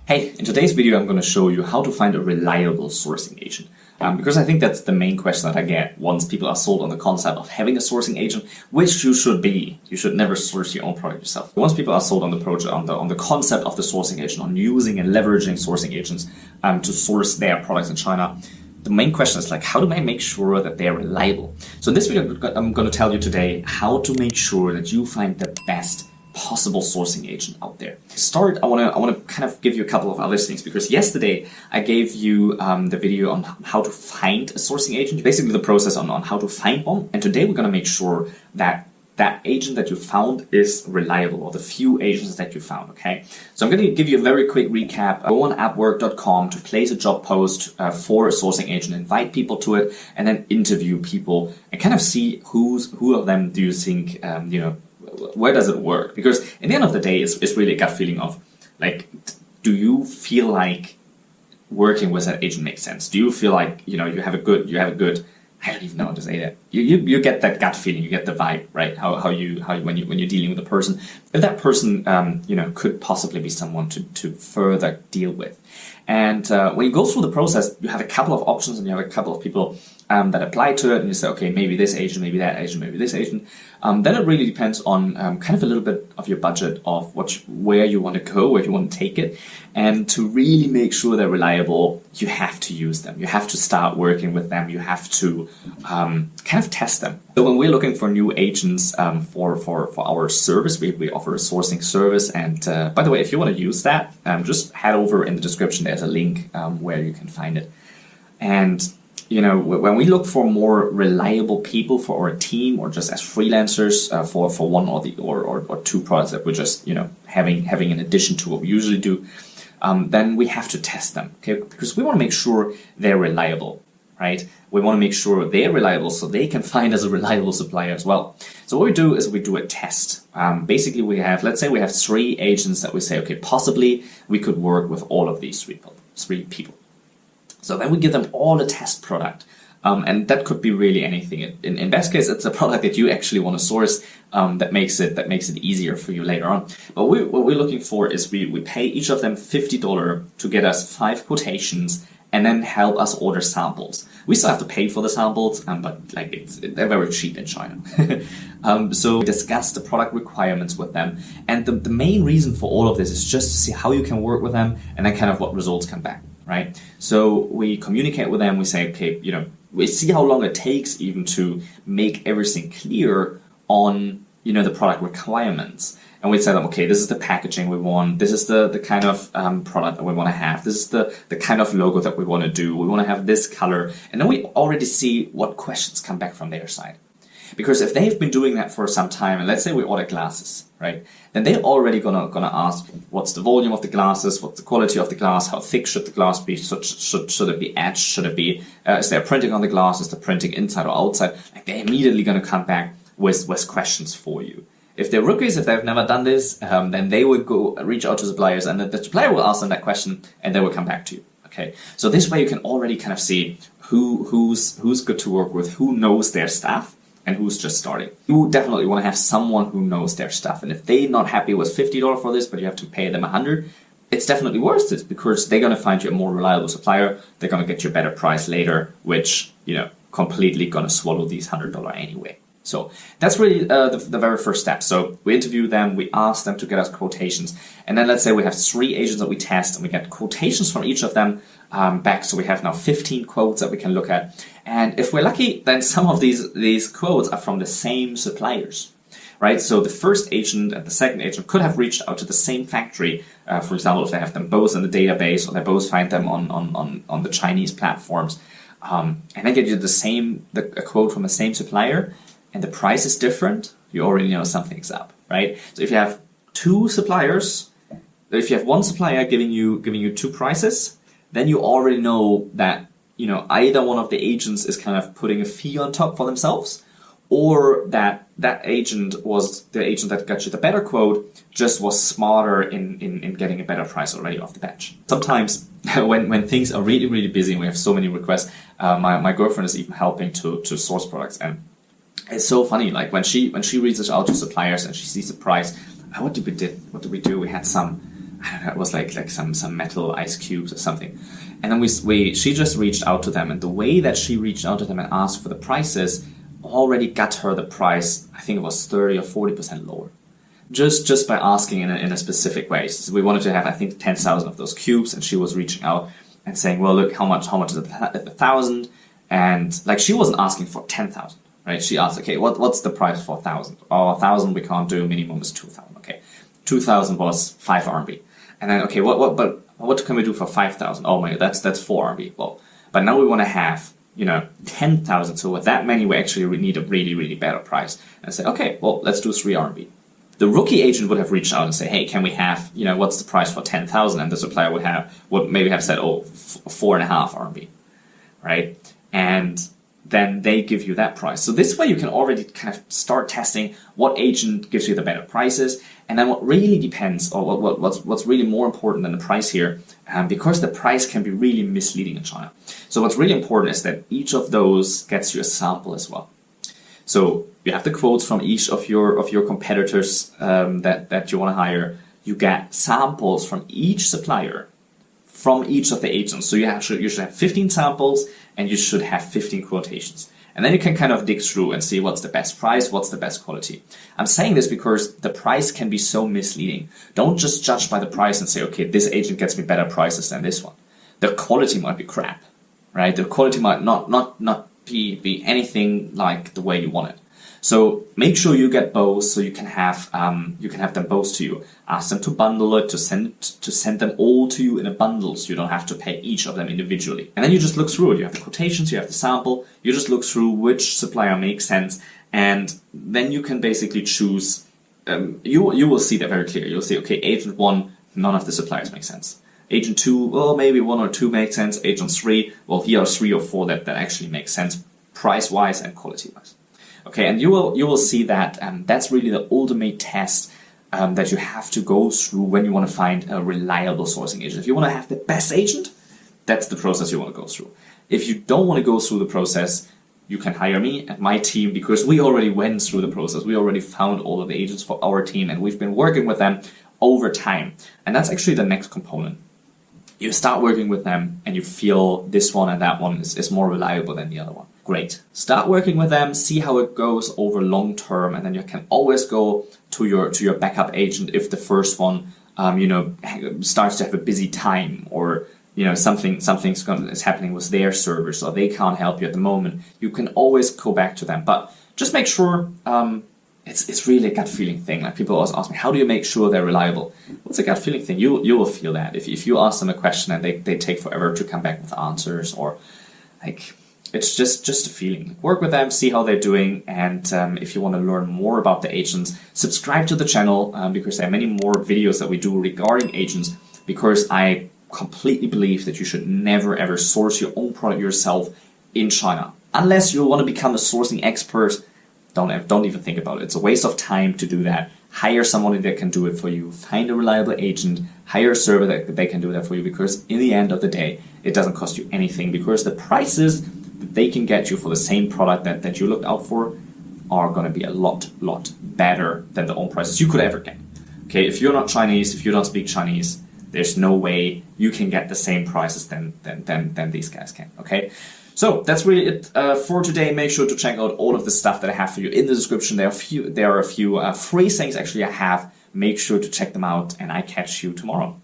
Hey, in today's video I'm going to show you how to find a reliable sourcing agent. Because I think that's the main question that I get once people are sold on the concept of having a sourcing agent, which you should be. You should never source your own product yourself. Once people are sold on the project, on the concept of the sourcing agent, on using and leveraging sourcing agents to source their products in China, the main question is like, how do I make sure that they're reliable? So in this video, I'm going to tell you today how to make sure that you find the best possible sourcing agent out there. To start, I want to kind of give you a couple of other things, because yesterday I gave you the video on how to find a sourcing agent, basically the process on how to find one. And today we're going to make sure that that agent that you found is reliable, or the few agents that you found, okay? So I'm going to give you a very quick recap. Go on appwork.com to place a job post for a sourcing agent, invite people to it, and then interview people and kind of see who of them do you think, where does it work? Because at the end of the day, it's really a gut feeling of, like, do you feel like working with that agent makes sense? Do you feel like, you have a good, I don't even know how to say that. You get that gut feeling, you get the vibe, right? How you when you're dealing with a person, if that person could possibly be someone to further deal with. And when you go through the process, you have a couple of options and you have a couple of people that apply to it, and you say, okay, maybe this agent, maybe that agent, maybe this agent. Then it really depends on kind of a little bit of your budget, of where you want to go, where you want to take it. And to really make sure they're reliable, you have to use them. You have to start working with them. You have to kind of test them. So when we're looking for new agents for our service, we offer a sourcing service. And by the way, if you want to use that, just head over in the description. There's a link where you can find it. And when we look for more reliable people for our team, or just as freelancers for one or two products that we're just having in addition to what we usually do, then we have to test them, okay? Because we want to make sure they're reliable, right? We want to make sure they're reliable so they can find us a reliable supplier as well. So what we do is we do a test. Basically, let's say we have 3 agents that we say, okay, possibly we could work with all of these three people. So then we give them all a test product. And that could be really anything. In best case, it's a product that you actually want to source that makes it easier for you later on. But what we're looking for is we pay each of them $50 to get us 5 quotations and then help us order samples. We still have to pay for the samples, but they're very cheap in China. So we discuss the product requirements with them. And the main reason for all of this is just to see how you can work with them and then kind of what results come back. Right? So we communicate with them, we say, okay, we see how long it takes even to make everything clear on, the product requirements. And we say them, okay, this is the packaging we want, this is the kind of product that we want to have, this is the kind of logo that we want to do, we want to have this color. And then we already see what questions come back from their side. Because if they've been doing that for some time, and let's say we order glasses, right? Then they're already gonna ask, what's the volume of the glasses? What's the quality of the glass? How thick should the glass be? Should it be etched? Should it be, is there printing on the glass? Is the printing inside or outside? Like, they're immediately gonna come back with questions for you. If they're rookies, if they've never done this, then they will go reach out to suppliers, and the supplier will ask them that question, and they will come back to you. Okay, so this way you can already kind of see who's good to work with, who knows their stuff, and who's just starting. You definitely want to have someone who knows their stuff. And if they're not happy with $50 for this, but you have to pay them $100, it's definitely worth it, because they're going to find you a more reliable supplier. They're going to get you a better price later, which, completely going to swallow these $100 anyway. So that's really the very first step. So we interview them, we ask them to get us quotations. And then let's say we have 3 agents that we test, and we get quotations from each of them back. So we have now 15 quotes that we can look at. And if we're lucky, then some of these quotes are from the same suppliers, right? So the first agent and the second agent could have reached out to the same factory. For example, if they have them both in the database, or they both find them on the Chinese platforms, and then get you a quote from the same supplier, and the price is different, you already know something's up, right? So if you have 2 suppliers, if you have one supplier giving you 2 prices, then you already know that either one of the agents is kind of putting a fee on top for themselves, or that agent was the agent that got you the better quote, just was smarter in getting a better price already off the batch. Sometimes when things are really, really busy and we have so many requests, my girlfriend is even helping to source products. And it's so funny, like when she reaches out to suppliers and she sees the price, what did we do? We had some I don't know, it was like some metal ice cubes or something. And then she just reached out to them, and the way that she reached out to them and asked for the prices already got her the price, I think it was 30 or 40% lower. Just by asking in a specific way. So we wanted to have, I think, 10,000 of those cubes, and she was reaching out and saying, well, look, how much is it at 1,000? And like, she wasn't asking for 10,000, right? She asked, okay, what's the price for 1,000? Oh, 1,000 we can't do, minimum is 2,000. Okay, 2,000 was 5 RMB. And then, okay, what can we do for 5,000? Oh my, that's 4 RMB. Well, but now we want to have, 10,000. So with that many, we actually need a really, really better price. And say, okay, well, let's do 3 RMB. The rookie agent would have reached out and say, hey, can we have, what's the price for 10,000? And the supplier would maybe have said, oh, 4.5 RMB, right? And then they give you that price. So this way you can already kind of start testing what agent gives you the better prices. And then what really depends, or what's really more important than the price here, because the price can be really misleading in China. So what's really important is that each of those gets you a sample as well. So you have the quotes from each of your competitors that you want to hire. You get samples from each supplier, from each of the agents. So you should have 15 samples, and you should have 15 quotations. And then you can kind of dig through and see what's the best price, what's the best quality. I'm saying this because the price can be so misleading. Don't just judge by the price and say, okay, this agent gets me better prices than this one. The quality might be crap, right? The quality might not be anything like the way you want it. So make sure you get both, so you can have them both to you. Ask them to bundle it, to send them all to you in a bundle, so you don't have to pay each of them individually. And then you just look through it. You have the quotations, you have the sample. You just look through which supplier makes sense, and then you can basically choose. You will see that very clearly. You'll see, okay, agent 1, none of the suppliers make sense. Agent 2, well, maybe 1 or 2 make sense. Agent 3, well, here are 3 or 4 that actually make sense price-wise and quality-wise. Okay, and you will see that that's really the ultimate test that you have to go through when you want to find a reliable sourcing agent. If you want to have the best agent, that's the process you want to go through. If you don't want to go through the process, you can hire me and my team, because we already went through the process. We already found all of the agents for our team, and we've been working with them over time. And that's actually the next component. You start working with them and you feel this one and that one is more reliable than the other one. Great. Start working with them, see how it goes over long term, and then you can always go to your backup agent if the first one starts to have a busy time, or something's happening with their servers, or they can't help you at the moment. You can always go back to them, but just make sure it's really a gut feeling thing. Like, people always ask me, how do you make sure they're reliable? What's a gut feeling thing? You will feel that if you ask them a question and they take forever to come back with answers, or like, it's just a feeling. Work with them, see how they're doing, and if you want to learn more about the agents, subscribe to the channel, because there are many more videos that we do regarding agents, because I completely believe that you should never ever source your own product yourself in China. Unless you want to become a sourcing expert, don't even think about it. It's a waste of time to do that. Hire somebody that can do it for you. Find a reliable agent. Hire a server that they can do that for you, because in the end of the day, it doesn't cost you anything, because the prices that they can get you for the same product that you looked out for are going to be a lot better than the own prices you could ever get. Okay, if you're not Chinese, if you don't speak Chinese, there's no way you can get the same prices than these guys can. Okay, so that's really it for today. Make sure to check out all of the stuff that I have for you in the description. There are a few free things actually I have. Make sure to check them out, and I catch you tomorrow.